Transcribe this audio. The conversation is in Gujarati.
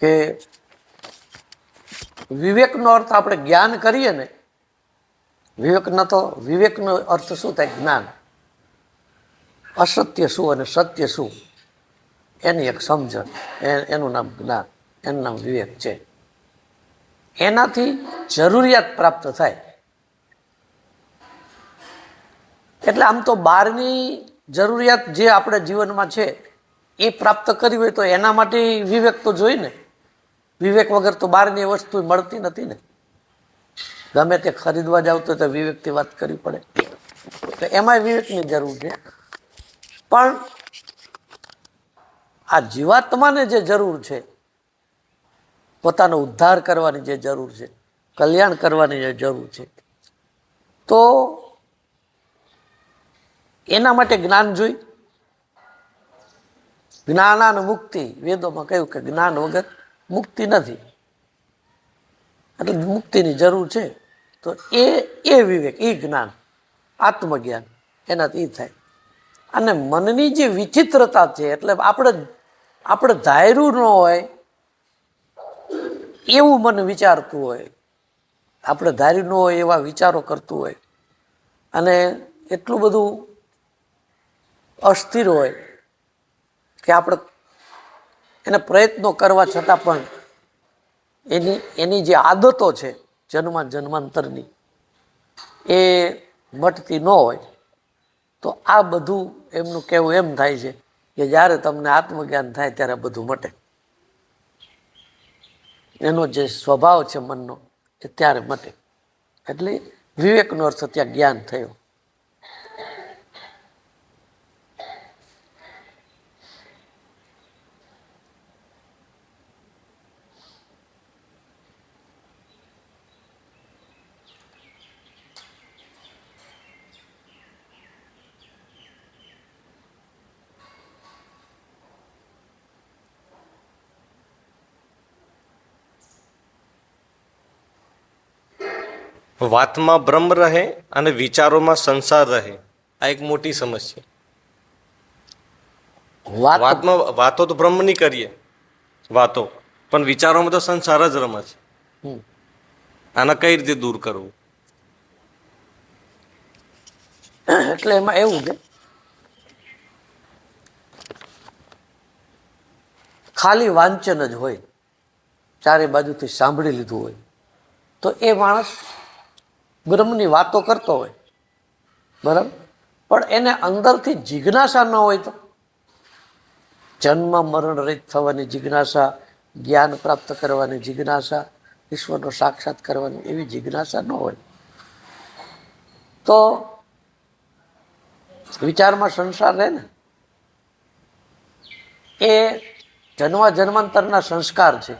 કે વિવેકનો અર્થ આપણે જ્ઞાન કરીએ ને, વિવેકનો અર્થ શું થાય? જ્ઞાન. અસત્ય શું અને સત્ય શું એની એક સમજણ, એનું નામ જ્ઞાન, એનું નામ વિવેક છે. એનાથી જરૂરિયાત પ્રાપ્ત થાય. એટલે આમ તો બહારની જરૂરિયાત જે આપણે જીવનમાં છે એ પ્રાપ્ત કરવી હોય તો એના માટે વિવેક તો જોઈએ ને. વિવેક વગર તો બહારની વસ્તુ મળતી નથી ને. ગમે તે ખરીદવા જાવ તો વિવેકથી વાત કરવી પડે, તો એમાંય વિવેકની જરૂર છે. પણ આ જીવાત્માને જે જરૂર છે, પોતાનો ઉદ્ધાર કરવાની જે જરૂર છે, કલ્યાણ કરવાની જે જરૂર છે, તો એના માટે જ્ઞાન જોઈ. જ્ઞાનાન મુક્તિ, વેદોમાં કહ્યું કે જ્ઞાન વગર મુક્તિ નથી, એટલે મુક્તિની જરૂર છે. તો એ વિવેક, એ જ્ઞાન, આત્મજ્ઞાન, એનાથી એ થાય. અને મનની જે વિચિત્રતા છે, એટલે આપણે ધાર્યું ન હોય એવું મન વિચારતું હોય, આપણે ધાર્યું ન હોય એવા વિચારો કરતું હોય, અને એટલું બધું અસ્થિર હોય કે આપણે એને પ્રયત્નો કરવા છતાં પણ એની જે આદતો છે જન્માંતરની એ મટતી ન હોય, તો આ બધું એમનું કહેવું એમ થાય છે કે જ્યારે તમને આત્મજ્ઞાન થાય ત્યારે બધું મટે. એનો જે સ્વભાવ છે મનનો એ ત્યારે મટે. એટલે વિવેકનો અર્થ ત્યાં જ્ઞાન થયો. વાતમાં બ્રહ્મ રહે અને વિચારોમાં સંસાર રહે, આ એક મોટી સમસ્યા. વાતો તો બ્રહ્મની કરીએ વાતો, પણ વિચારોમાં તો સંસાર જ રમે છે. આને કઈ રીતે દૂર કરવું? એટલે એમાં એવું છે, ખાલી વાંચન જ હોય, ચારે બાજુથી સાંભળી લીધું હોય, તો એ માણસ બ્રહ્મની વાતો કરતો હોય, બરાબર, પણ એને અંદરથી જિજ્ઞાસા ન હોય તો, જન્મ મરણ રહિત થવાની જિજ્ઞાસા, જ્ઞાન પ્રાપ્ત કરવાની જિજ્ઞાસા, ઈશ્વરનો સાક્ષાત કરવાની એવી જિજ્ઞાસા ન હોય, તો વિચારમાં સંસાર રહે ને. એ જન્માંતરના સંસ્કાર છે.